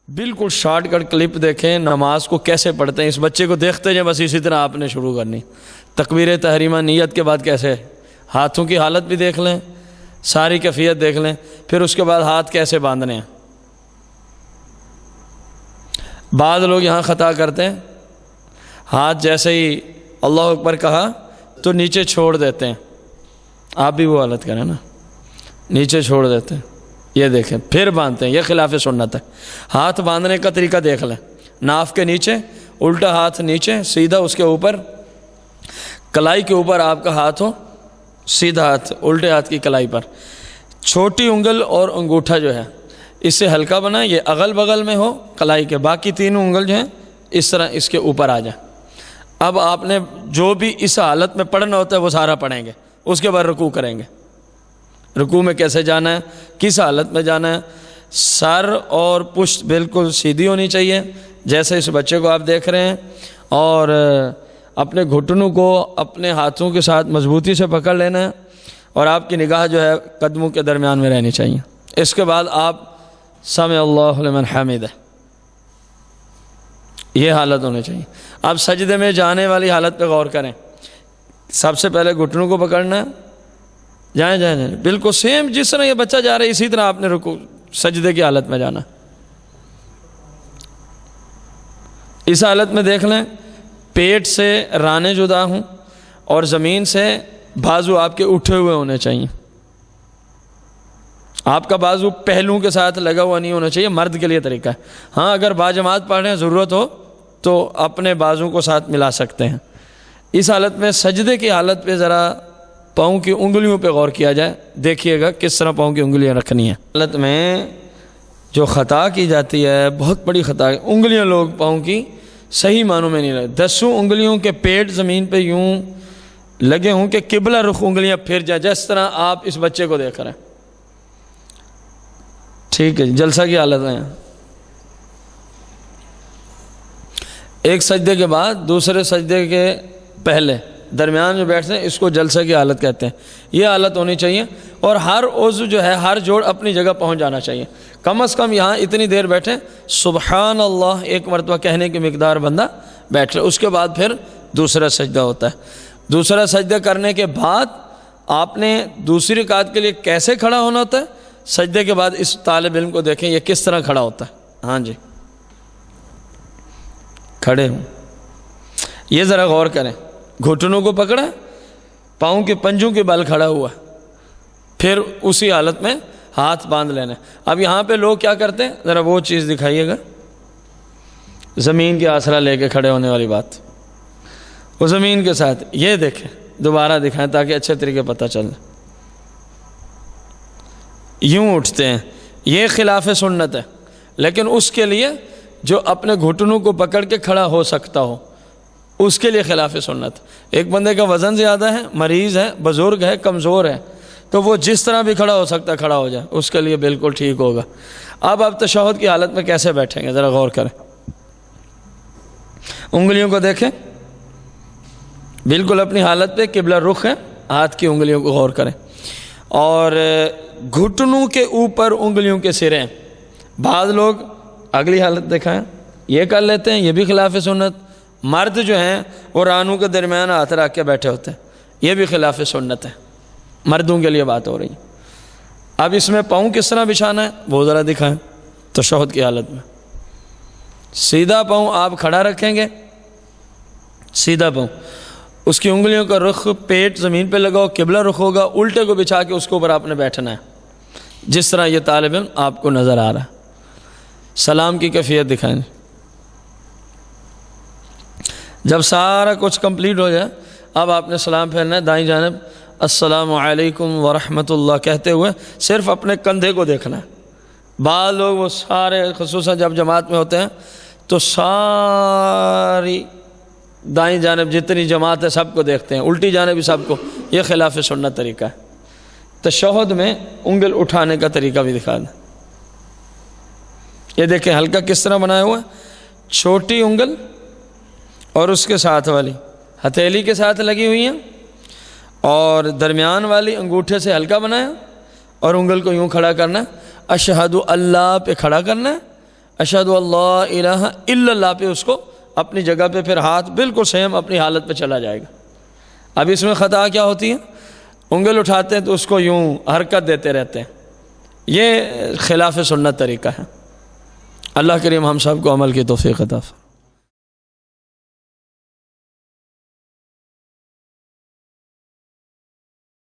بالکل short cut clip دیکھیں نماز کو کیسے پڑھتے ہیں، اس بچے کو دیکھتے جائیں، بس اسی طرح آپ نے شروع کرنی۔ تکبیر تحریمہ نیت کے بعد کیسے، ہاتھوں کی حالت بھی دیکھ لیں، ساری کیفیت دیکھ لیں، پھر اس کے بعد ہاتھ کیسے باندھنے ہیں۔ بعض لوگ یہاں خطا کرتے ہیں، ہاتھ جیسے ہی اللہ اکبر کہا تو نیچے چھوڑ دیتے ہیں، آپ بھی وہ حالت کریں نا، نیچے چھوڑ دیتے ہیں، یہ دیکھیں پھر باندھتے ہیں، یہ خلاف سنت ہے۔ ہاتھ باندھنے کا طریقہ دیکھ لیں، ناف کے نیچے الٹا ہاتھ نیچے سیدھا، اس کے اوپر کلائی کے اوپر آپ کا ہاتھ ہو، سیدھا ہاتھ الٹے ہاتھ کی کلائی پر، چھوٹی انگل اور انگوٹھا جو ہے اس سے ہلکا بنائیں، یہ اغل بغل میں ہو کلائی کے، باقی تینوں انگل جو ہیں اس طرح اس کے اوپر آ جائیں۔ اب آپ نے جو بھی اس حالت میں پڑھنا ہوتا ہے وہ سارا پڑھیں گے، اس کے بعد رکوع کریں گے۔ رکوع میں کیسے جانا ہے، کس حالت میں جانا ہے، سر اور پشت بالکل سیدھی ہونی چاہیے جیسے اس بچے کو آپ دیکھ رہے ہیں، اور اپنے گھٹنوں کو اپنے ہاتھوں کے ساتھ مضبوطی سے پکڑ لینا ہے، اور آپ کی نگاہ جو ہے قدموں کے درمیان میں رہنی چاہیے۔ اس کے بعد آپ سمع اللہ لمن حمدہ، یہ حالت ہونی چاہیے۔ اب سجدے میں جانے والی حالت پہ غور کریں، سب سے پہلے گھٹنوں کو پکڑنا ہے، جائیں بالکل سیم جس طرح یہ بچہ جا رہا ہے اسی طرح آپ نے رکوع سجدے کی حالت میں جانا۔ اس حالت میں دیکھ لیں پیٹ سے رانے جدا ہوں اور زمین سے بازو آپ کے اٹھے ہوئے ہونے چاہیے، آپ کا بازو پہلوں کے ساتھ لگا ہوا نہیں ہونا چاہیے، مرد کے لیے طریقہ ہے۔ ہاں اگر باجماعت پڑھ رہے ہیں ضرورت ہو تو اپنے بازو کو ساتھ ملا سکتے ہیں۔ اس حالت میں سجدے کی حالت پہ ذرا پاؤں کی انگلیوں پہ غور کیا جائے، دیکھیے گا کس طرح پاؤں کی انگلیاں رکھنی ہیں۔ حالت میں جو خطا کی جاتی ہے بہت بڑی خطا ہے، انگلیاں لوگ پاؤں کی صحیح معنوں میں نہیں لگے، 10 انگلیوں کے پیٹ زمین پہ یوں لگے ہوں کہ قبلہ رخ انگلیاں پھر جائیں، جس طرح آپ اس بچے کو دیکھ رہے ہیں۔ ٹھیک ہے، جلسہ کی حالت ہے، ایک سجدے کے بعد دوسرے سجدے کے پہلے درمیان میں بیٹھتے ہیں، اس کو جلسہ کی حالت کہتے ہیں۔ یہ حالت ہونی چاہیے، اور ہر عضو جو ہے ہر جوڑ اپنی جگہ پہنچ جانا چاہیے، کم از کم یہاں اتنی دیر بیٹھیں سبحان اللہ ایک مرتبہ کہنے کی مقدار بندہ بیٹھ لے۔ اس کے بعد پھر دوسرا سجدہ ہوتا ہے۔ دوسرا سجدہ کرنے کے بعد آپ نے دوسری رکعت کے لیے کیسے کھڑا ہونا ہوتا ہے، سجدے کے بعد اس طالب علم کو دیکھیں یہ کس طرح کھڑا ہوتا ہے۔ ہاں جی کھڑے ہوں، یہ ذرا غور کریں، گھٹنوں کو پکڑا، پاؤں کے پنجوں کے بل کھڑا ہوا، پھر اسی حالت میں ہاتھ باندھ لینا۔ اب یہاں پہ لوگ کیا کرتے ہیں، ذرا وہ چیز دکھائیے گا، زمین کے آسرا لے کے کھڑے ہونے والی بات، وہ زمین کے ساتھ، یہ دیکھیں دوبارہ دکھائیں تاکہ اچھے طریقے پتہ چل۔ یوں اٹھتے ہیں، یہ خلاف سنت ہے، لیکن اس کے لیے جو اپنے گھٹنوں کو پکڑ کے کھڑا ہو سکتا ہو اس کے لیے خلاف سنت۔ ایک بندے کا وزن زیادہ ہے، مریض ہے، بزرگ ہے، کمزور ہے، تو وہ جس طرح بھی کھڑا ہو سکتا ہے کھڑا ہو جائے، اس کے لیے بالکل ٹھیک ہوگا۔ اب آپ تشہد کی حالت میں کیسے بیٹھیں گے ذرا غور کریں، انگلیوں کو دیکھیں، بالکل اپنی حالت پہ قبلہ رخ ہے، ہاتھ کی انگلیوں کو غور کریں، اور گھٹنوں کے اوپر انگلیوں کے سرے ہیں۔ بعض لوگ اگلی حالت دکھائیں، یہ کر لیتے ہیں، یہ بھی خلاف سنت۔ مرد جو ہیں وہ رانوں کے درمیان ہاتھ رکھ کے بیٹھے ہوتے ہیں، یہ بھی خلاف سنت ہے، مردوں کے لیے بات ہو رہی ہے۔ اب اس میں پاؤں کس طرح بچھانا ہے وہ ذرا دکھائیں۔ تشہد کی حالت میں سیدھا پاؤں آپ کھڑا رکھیں گے، سیدھا پاؤں، اس کی انگلیوں کا رخ پیٹ زمین پہ لگاؤ، قبلہ رخ ہوگا، الٹے کو بچھا کے اس کے اوپر آپ نے بیٹھنا ہے، جس طرح یہ طالب علم آپ کو نظر آ رہا ہے۔ سلام کی کیفیت دکھائیں، جب سارا کچھ کمپلیٹ ہو جائے اب آپ نے سلام پھیرنا ہے، دائیں جانب السلام علیکم ورحمۃ اللہ کہتے ہوئے صرف اپنے کندھے کو دیکھنا ہے۔ بعض لوگ وہ سارے خصوصاً جب جماعت میں ہوتے ہیں تو ساری دائیں جانب جتنی جماعت ہے سب کو دیکھتے ہیں، الٹی جانب بھی سب کو، یہ خلاف سنت طریقہ ہے۔ تشہد میں انگل اٹھانے کا طریقہ بھی دکھا دیں، یہ دیکھیں ہلکا کس طرح بنایا ہوا ہے، چھوٹی انگل اور اس کے ساتھ والی ہتھیلی کے ساتھ لگی ہوئی ہیں، اور درمیان والی انگوٹھے سے ہلکا بنایا، اور انگل کو یوں کھڑا کرنا ہے، اشہد اللہ پہ کھڑا کرنا ہے، اشہد اللہ الہ الا اللہ پہ اس کو اپنی جگہ پہ پھر ہاتھ بالکل سیم اپنی حالت پہ چلا جائے گا۔ اب اس میں خطا کیا ہوتی ہے؟ انگل اٹھاتے ہیں تو اس کو یوں حرکت دیتے رہتے ہیں، یہ خلاف سنت طریقہ ہے۔ اللہ کریم ہم سب کو عمل کی توفیق عطا فرمائے۔